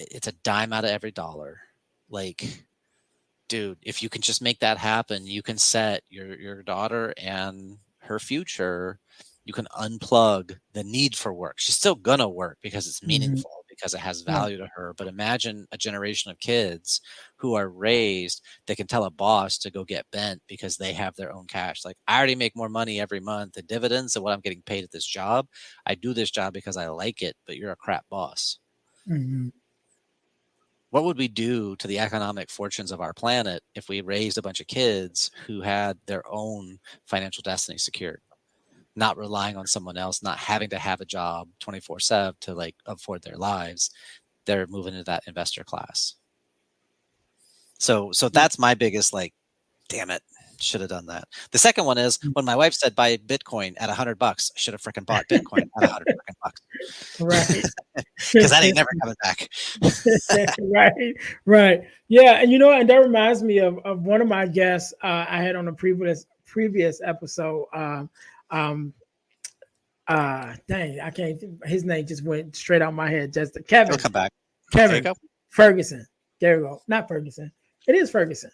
It's a dime out of every dollar. Like, dude, if you can just make that happen, you can set your daughter and her future. You can unplug the need for work. She's still gonna work because it's Mhm. meaningful, because it has Right. value to her. But imagine a generation of kids who are raised that can tell a boss to go get bent because they have their own cash. Like, I already make more money every month in dividends than what I'm getting paid at this job. I do this job because I like it, but you're a crap boss. Mhm. What would we do to the economic fortunes of our planet if we raised a bunch of kids who had their own financial destiny secured, not relying on someone else, not having to have a job 24/7 to like afford their lives? They're moving into that investor class. So Yeah. that's my biggest, like, damn it, should have done that. The second one is Mm. when my wife said buy Bitcoin at $100, I should have freaking bought Bitcoin at 100 freaking bucks Right. because that ain't never coming back. Right. Right. Yeah. And and that reminds me of one of my guests I had on a previous episode. Um, Dang, I can't. His name just went straight out my head. Just It'll Kevin, come back. There you Kevin go. Ferguson. There we go. Not Ferguson. It is Ferguson.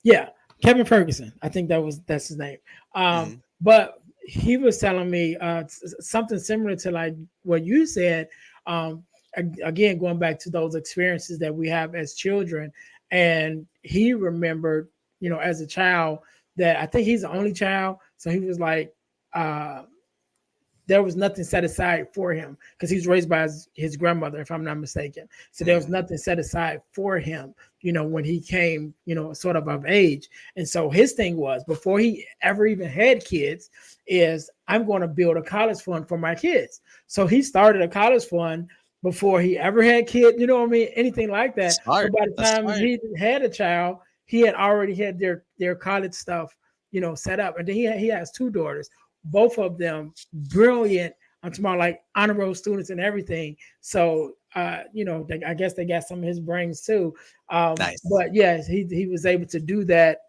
Yeah, Kevin Ferguson. I think that's his name. Hmm. But he was telling me something similar to like what you said. Again, going back to those experiences that we have as children, and he remembered, as a child, that I think he's the only child. So he was like, uh, there was nothing set aside for him because he was raised by his grandmother, if I'm not mistaken. So there was Hmm. nothing set aside for him, when he came, sort of age. And so his thing was before he ever even had kids, is I'm going to build a college fund for my kids. So he started a college fund before he ever had kids, you know what I mean? Anything like that. So Smart. by the That's time smart. he had a child, he had already had their college stuff, set up. And then he has two daughters, both of them brilliant. I'm talking about like honor roll students and everything. So I guess they got some of his brains too. Nice. But yes, he was able to do that,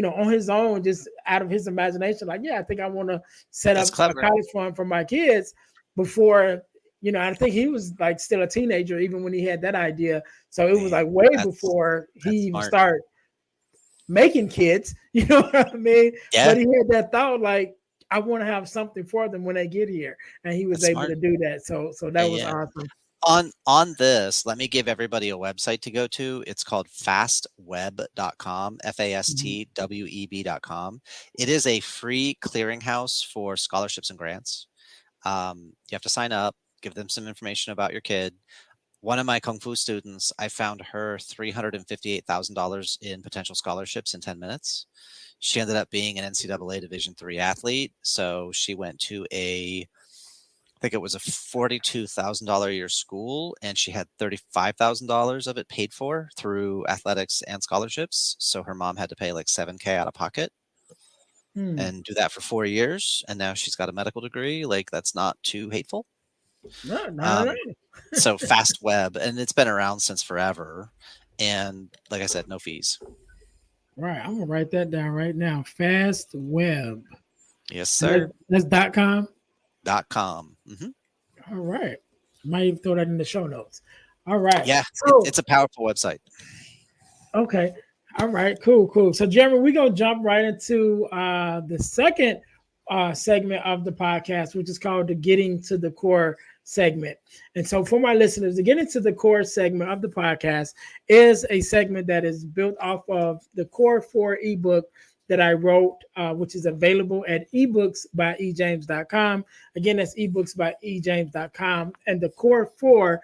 on his own, just out of his imagination. Like, yeah, I think I want to set That's up a clever. college fund for my kids before. I think he was like still a teenager even when he had that idea. So it was Man, like way that's before he that's even smart. started making kids, you know what I mean? Yeah, But he had that thought like, I want to have something for them when they get here. And he was that's able smart. to do that. So Yeah, that was yeah. awesome. On this, let me give everybody a website to go to. It's called fastweb.com, Mhm. fastweb.com. It is a free clearinghouse for scholarships and grants. You have to sign up, give them some information about your kid. One of my kung fu students, I found her $358,000 in potential scholarships in 10 minutes. She ended up being an NCAA Division III athlete. So she went to I think it was a $42,000 a year school, and she had $35,000 of it paid for through athletics and scholarships. So her mom had to pay like 7K out of pocket Hmm. and do that for 4 years. And now she's got a medical degree. Like, that's not too hateful. No, not at Um, all. so Fast Web, and it's been around since forever. And like I said, no fees. Right. I'm gonna write that down right now. Fast web. Yes, And sir. that's .com. Mm-hmm. All right. Might even throw that in the show notes. All right. Yeah, So it's a powerful website. okay. All right. Cool. Cool. So, Jeremy, we're gonna jump right into the second segment of the podcast, which is called the Getting to the Core segment. And so, for my listeners, the Getting to the Core segment of the podcast is a segment that is built off of the Core 4 ebook that I wrote, which is available at ebooksbyejames.com. Again, that's ebooksbyejames.com. And the core four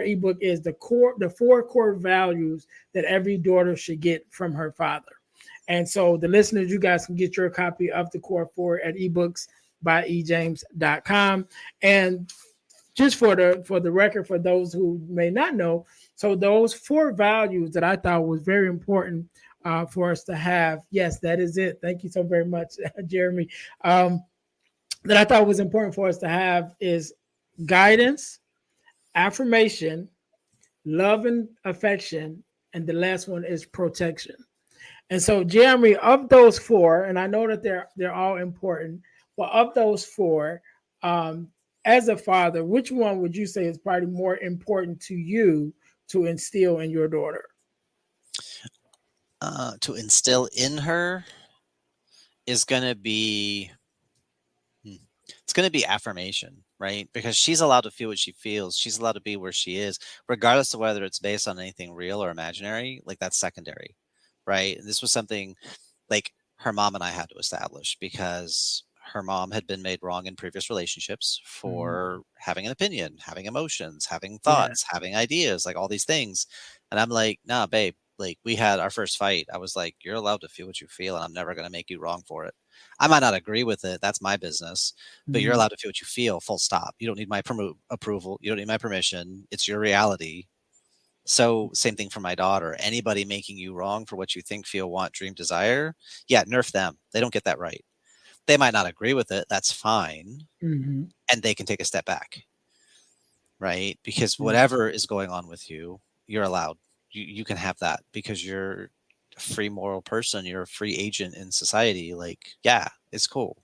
ebook is the four core values that every daughter should get from her father. And so the listeners, you guys can get your copy of the core four at ebooksbyejames.com. And just for the record, for those who may not know, so those four values that I thought was very important for us to have. Yes, that is it. Thank you so very much, Jeremy. That I thought was important for us to have is guidance, affirmation, love and affection, and the last one is protection. And so, Jeremy, of those four, and I know that they're all important, but of those four, um, as a father, which one would you say is probably more important to you to instill in your daughter? To instill in her is going to be hmm, it's going to be affirmation, right? Because she's allowed to feel what she feels. She's allowed to be where she is, regardless of whether it's based on anything real or imaginary. Like that's secondary, right? And this was something like her mom and I had to establish because her mom had been made wrong in previous relationships Mhm. for having an opinion, having emotions, having Yeah. thoughts, having ideas, like all these things. And I'm like, nah, babe, like we had our first fight. I was like, you're allowed to feel what you feel, and I'm never going to make you wrong for it. I might not agree with it. That's my business, but you're Mhm. allowed to feel what you feel, full stop. You don't need my approval. You don't need my permission. It's your reality. So same thing for my daughter. Anybody making you wrong for what you think, feel, want, dream, desire, yeah, nerf them. They don't get that right. They might not agree with it. That's fine, Mhm. and they can take a step back, right? Because Yeah. whatever is going on with you, you're allowed. You can have that because you're a free moral person. You're a free agent in society. Like, yeah, it's cool.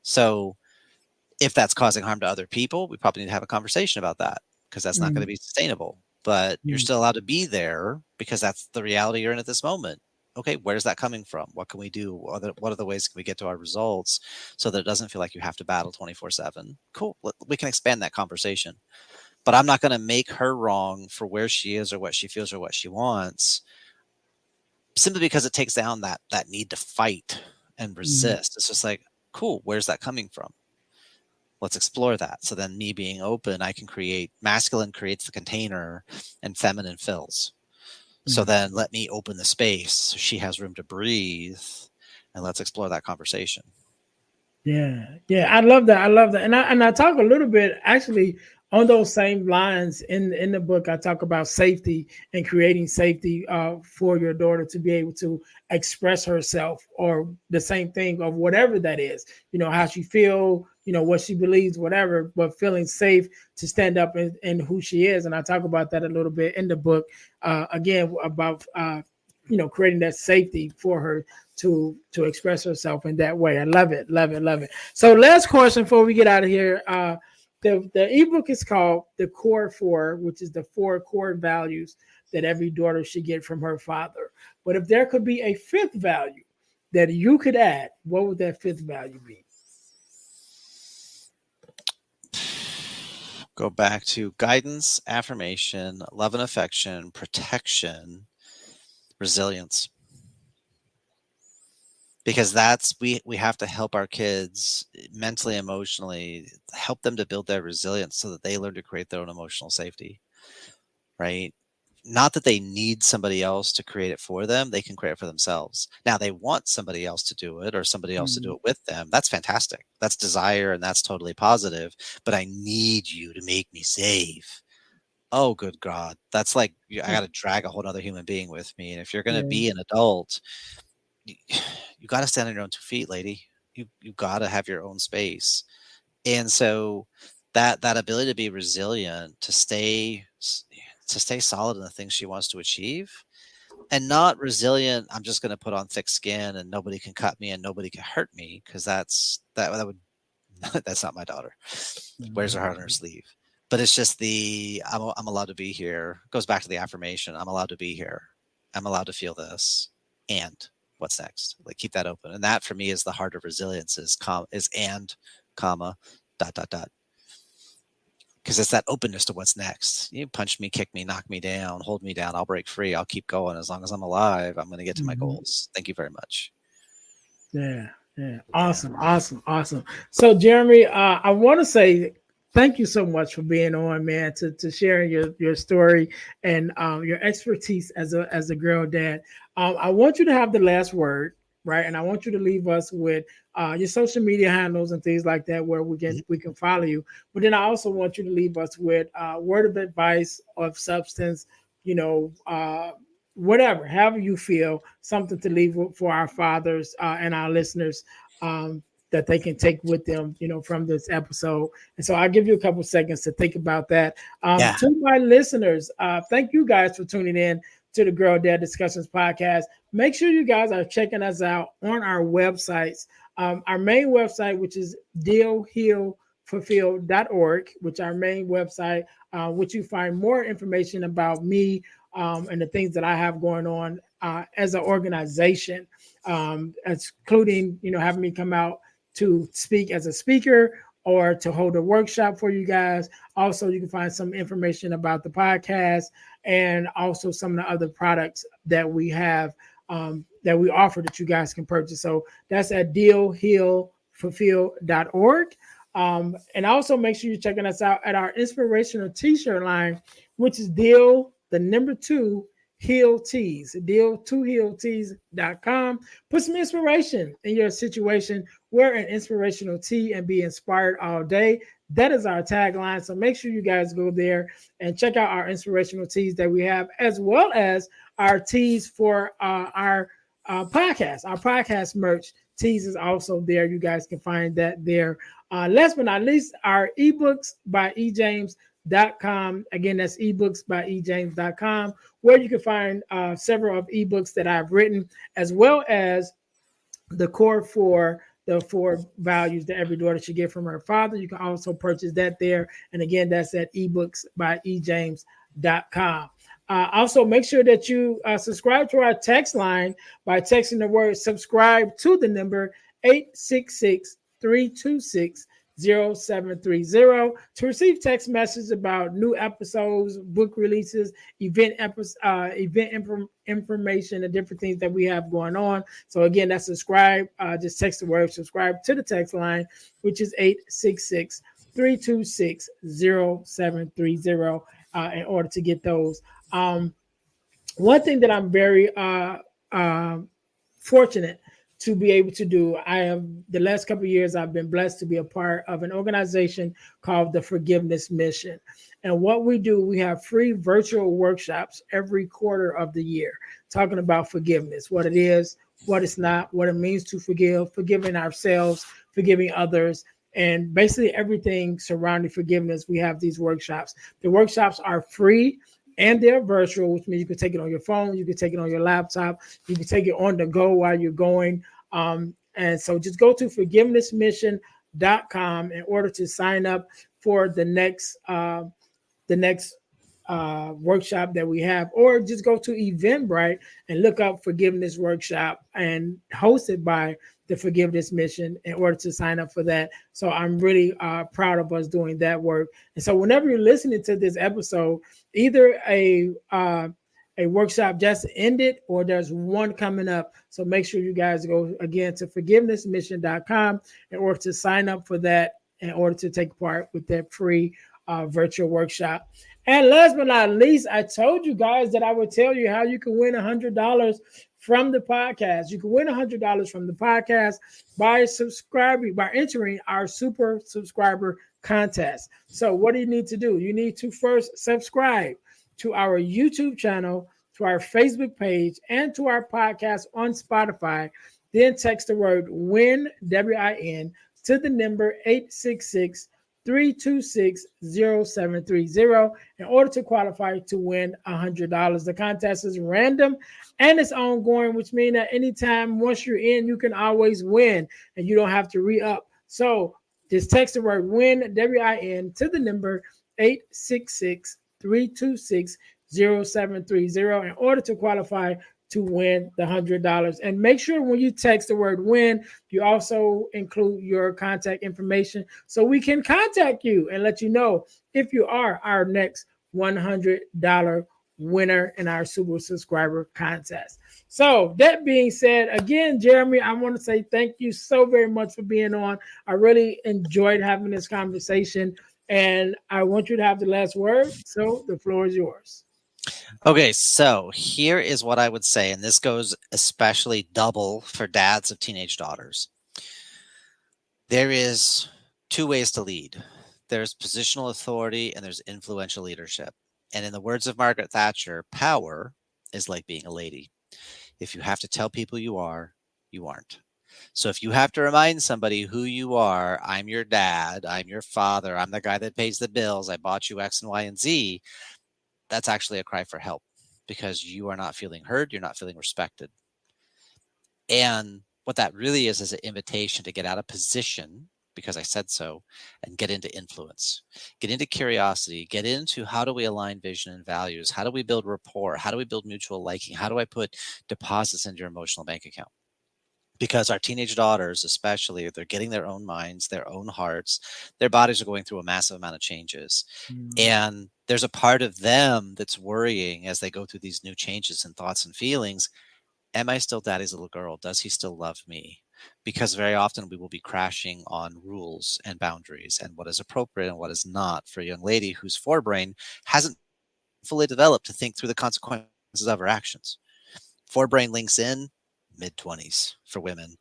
So if that's causing harm to other people, we probably need to have a conversation about that because that's not going to Mhm. be sustainable. But you're Mhm. still allowed to be there because that's the reality you're in at this moment. Okay, where's that coming from? What can we do? What are the ways can we get to our results so that it doesn't feel like you have to battle 24/7? Cool. We can expand that conversation. But I'm not going to make her wrong for where she is or what she feels or what she wants simply because it takes down that need to fight and Mhm. resist. It's just like, cool, where's that coming from? Let's explore that. So then me being open, I can create masculine creates the container and feminine fills. So Mhm. then let me open the space so she has room to breathe and let's explore that conversation. Yeah, yeah, I love that. I love that, and I talk a little bit actually on those same lines in the book. I talk about safety and creating safety for your daughter to be able to express herself, or the same thing of whatever that is. You know how she feel, you know what she believes, whatever, but feeling safe to stand up in who she is. And I talk about that a little bit in the book. Again about creating that safety for her to express herself in that way. I love it, love it, love it. So last question before we get out of here. The ebook is called The Core Four, which is the four core values that every daughter should get from her father. But if there could be a fifth value that you could add, what would that fifth value be? Go back to guidance, affirmation, love and affection, protection, resilience. Because that's we have to help our kids mentally, emotionally, help them to build their resilience so that they learn to create their own emotional safety, right? Not that they need somebody else to create it for them, they can create it for themselves. Now they want somebody else to do it or somebody else to do Mm, it with them. That's fantastic. That's desire and that's totally positive, but I need you to make me safe. Oh, good God. That's like I got to drag a whole other human being with me. And if you're going to yeah. be an adult, you, you got to stand on your own 2 feet, lady. You got to have your own space. And so that ability to be resilient, to stay solid in the things she wants to achieve, and not resilient. I'm just going to put on thick skin and nobody can cut me and nobody can hurt me because that would That's not my daughter. Wears her heart on her sleeve. But it's just I'm allowed to be here. Goes back to the affirmation. I'm allowed to be here. I'm allowed to feel this. And what's next? Like keep that open. And that for me is the heart of resilience is and comma dot dot dot. Because it's that openness to what's next. You punch me, kick me, knock me down, hold me down. I'll break free. I'll keep going. As long as I'm alive, I'm going to get to my goals. Thank you very much. Yeah. Yeah. Awesome. Awesome. Awesome. So, Jeremy, I want to say thank you so much for being on, man, to sharing your story and your expertise as a girl dad. I want you to have the last word, right? And I want you to leave us with your social media handles and things like that where we can follow you. But then I also want you to leave us with word of advice of substance, you know, whatever, however you feel, something to leave for our fathers and our listeners that they can take with them, you know, from this episode. And so I'll give you a couple seconds to think about that. Yeah. To my listeners, thank you guys for tuning in to the Girl Dad Discussions podcast. Make sure you guys are checking us out on our websites. Our main website, which is dealhealfulfill.org, which our main website, which you find more information about me and the things that I have going on as an organization, including, you know, having me come out to speak as a speaker or to hold a workshop for you guys. Also, you can find some information about the podcast and also some of the other products that we have that we offer that you guys can purchase. So that's at dealhealfulfill.org. And also make sure you're checking us out at our inspirational t-shirt line, which is deal the number 2 Heal Tees, deal2healtees.com. Put some inspiration in your situation. Wear an inspirational tee and be inspired all day. That is our tagline. So make sure you guys go there and check out our inspirational tees that we have, as well as our tees for our podcast. Our podcast merch tees is also there. You guys can find that there. Last but not least, our ebooks by ejames.com. Again, that's ebooks by ejames.com, where you can find several of ebooks that I've written, as well as the core for the 4 values that every daughter should get from her father. You can also purchase that there. And again, that's at ebooks by ejames.com. Also, make sure that you subscribe to our text line by texting the word subscribe to the number 866-326-0730 to receive text messages about new episodes, book releases, event information, and different things that we have going on. So again, that's subscribe. Just text the word subscribe to the text line, which is 866-326-0730 in order to get those. One thing that I'm very fortunate to be able to do, I have the last couple of years, I've been blessed to be a part of an organization called the Forgiveness Mission. And what we do, we have free virtual workshops every quarter of the year, talking about forgiveness, what it is, what it's not, what it means to forgive, forgiving ourselves, forgiving others, and basically everything surrounding forgiveness. We have these workshops. The workshops are free and they're virtual, which means you can take it on your phone, you can take it on your laptop, you can take it on the go while you're going. And so just go to forgivenessmission.com in order to sign up for the next workshop that we have, or just go to Eventbrite and look up Forgiveness Workshop and hosted by the Forgiveness Mission in order to sign up for that. So I'm really proud of us doing that work. And so whenever you're listening to this episode, either a workshop just ended or there's one coming up. So make sure you guys go again to forgivenessmission.com in order to sign up for that, in order to take part with that free virtual workshop. And last but not least, I told you guys that I would tell you how you can win $100 from the podcast. You can win $100 from the podcast by subscribing, by entering our super subscriber contest. So what do you need to do? You need to first subscribe to our YouTube channel, to our Facebook page, and to our podcast on Spotify. Then text the word WIN, W-I-N, to the number 866-326-0730 in order to qualify to win $100. The contest is random and it's ongoing, which means that anytime once you're in, you can always win and you don't have to re-up. So Just text the word WIN, WIN, to the number 866-326-0730 in order to qualify to win the $100. And make sure when you text the word WIN, you also include your contact information so we can contact you and let you know if you are our next $100 winner in our super subscriber contest. So that being said, again, Jeremy, I want to say thank you so very much for being on. I really enjoyed having this conversation, and I want you to have the last word. So the floor is yours. Okay, so here is what I would say, and this goes especially double for dads of teenage daughters. There is two ways to lead. There's positional authority and there's influential leadership. And in the words of Margaret Thatcher, power is like being a lady. If you have to tell people you are, you aren't. So if you have to remind somebody who you are, I'm your dad, I'm your father, I'm the guy that pays the bills, I bought you X and Y and Z, that's actually a cry for help because you are not feeling heard, you're not feeling respected. And what that really is an invitation to get out of position because I said so and get into influence, get into curiosity, get into how do we align vision and values? How do we build rapport? How do we build mutual liking? How do I put deposits into your emotional bank account? Because our teenage daughters, especially, they're getting their own minds, their own hearts, their bodies are going through a massive amount of changes. And there's a part of them that's worrying as they go through these new changes and thoughts and feelings. Am I still daddy's little girl? Does he still love me? Because very often we will be crashing on rules and boundaries and what is appropriate and what is not for a young lady whose forebrain hasn't fully developed to think through the consequences of her actions. Forebrain links in mid-20s for women,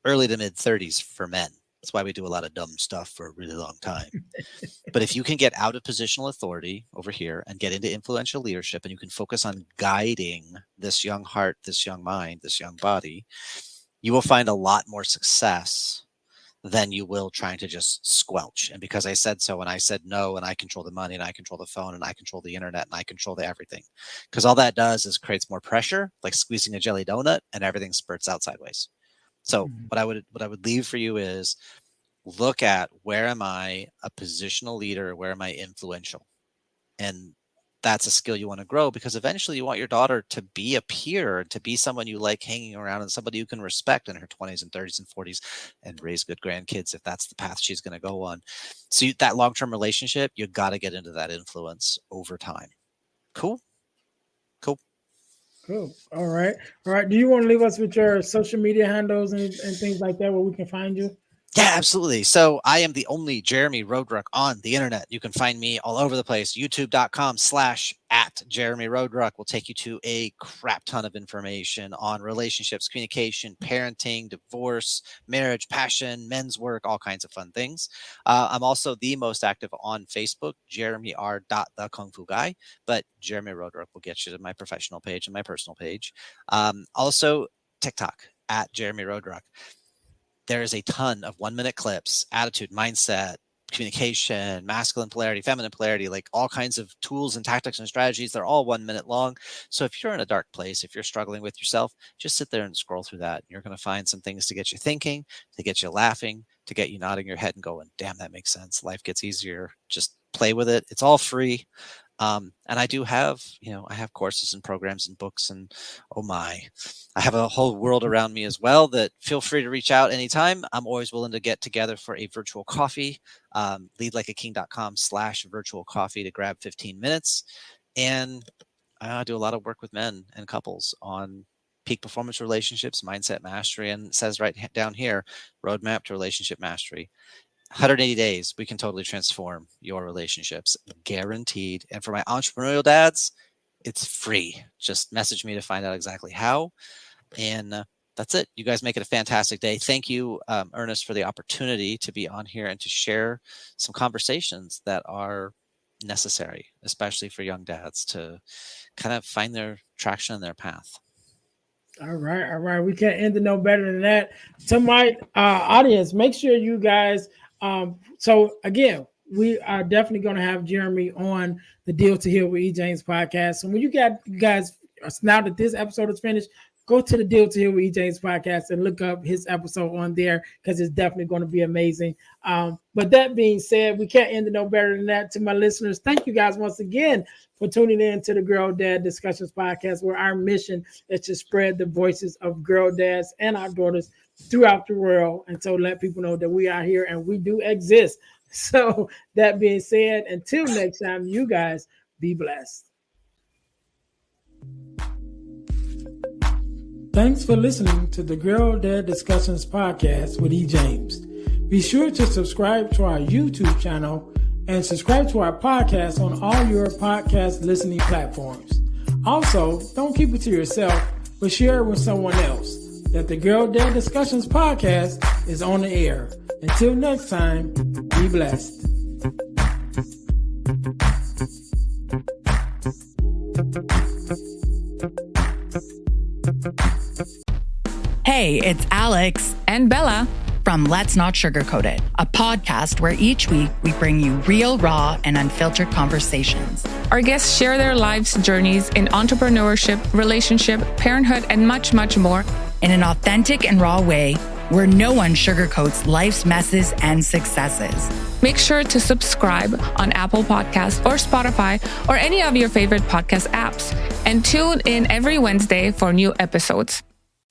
early to mid-30s for men. That's why we do a lot of dumb stuff for a really long time. But if you can get out of positional authority over here and get into influential leadership and you can focus on guiding this young heart, this young mind, this young body, you will find a lot more success than you will trying to just squelch. And because I said so and I said no and I control the money and I control the phone and I control the internet and I control the everything. Because all that does is creates more pressure, like squeezing a jelly donut, and everything spurts out sideways. So what I would leave for you is look at where am I a positional leader, where am I influential? And that's a skill you want to grow because eventually you want your daughter to be a peer, to be someone you like hanging around and somebody you can respect in her 20s and 30s and 40s and raise good grandkids if that's the path she's going to go on. So that long-term relationship, you got to get into that influence over time. Cool. Cool. All right. All right. Do you want to leave us with your social media handles and things like that where we can find you? Yeah, absolutely. So I am the only Jeremy Roaduck on the internet. You can find me all over the place. YouTube.com/@Jeremy Roaduck will take you to a crap ton of information on relationships, communication, parenting, divorce, marriage, passion, men's work, all kinds of fun things. I'm also the most active on Facebook, Jeremy R. the Kung Fu Guy, but Jeremy Roaduck will get you to my professional page and my personal page. Also TikTok @Jeremy Roaduck. There is a ton of 1-minute clips, attitude, mindset, communication, masculine polarity, feminine polarity, like all kinds of tools and tactics and strategies. They're all 1 minute long. So if you're in a dark place, if you're struggling with yourself, just sit there and scroll through that. You're going to find some things to get you thinking, to get you laughing, to get you nodding your head and going, damn, that makes sense. Life gets easier. Just play with it. It's all free. And I do have, I have courses and programs and books and oh my, I have a whole world around me as well that feel free to reach out anytime. I'm always willing to get together for a virtual coffee, leadlikeaking.com/virtual coffee to grab 15 minutes. And I do a lot of work with men and couples on peak performance relationships, mindset mastery, and it says right down here, roadmap to relationship mastery. 180 days, we can totally transform your relationships, guaranteed. And for my entrepreneurial dads, it's free. Just message me to find out exactly how. And that's it. You guys make it a fantastic day. Thank you, Ernest, for the opportunity to be on here and to share some conversations that are necessary, especially for young dads to kind of find their traction in their path. All right, all right. We can't end it no better than that. To my audience, make sure you guys. So again, we are definitely going to have Jeremy on the Deal to Heal with E. James podcast. So when you guys, now that this episode is finished, go to the Deal to Heal with E. James podcast and look up his episode on there because it's definitely going to be amazing. But that being said, we can't end it no better than that. To my listeners, thank you guys once again for tuning in to the Girl Dad Discussions podcast, where our mission is to spread the voices of girl dads and our daughters throughout the world, and so let people know that we are here and we do exist. So that being said, until next time, you guys be blessed. Thanks for listening to the Girl Dad Discussions podcast with E. James. Be sure to subscribe to our YouTube channel and subscribe to our podcast on all your podcast listening platforms. Also, don't keep it to yourself, but share it with someone else that the Girl Dad Discussions podcast is on the air. Until next time, be blessed. Hey, it's Alex and Bella from Let's Not Sugarcoat It, a podcast where each week we bring you real, raw, and unfiltered conversations. Our guests share their life's journeys in entrepreneurship, relationship, parenthood, and much, much more in an authentic and raw way where no one sugarcoats life's messes and successes. Make sure to subscribe on Apple Podcasts or Spotify or any of your favorite podcast apps, and tune in every Wednesday for new episodes.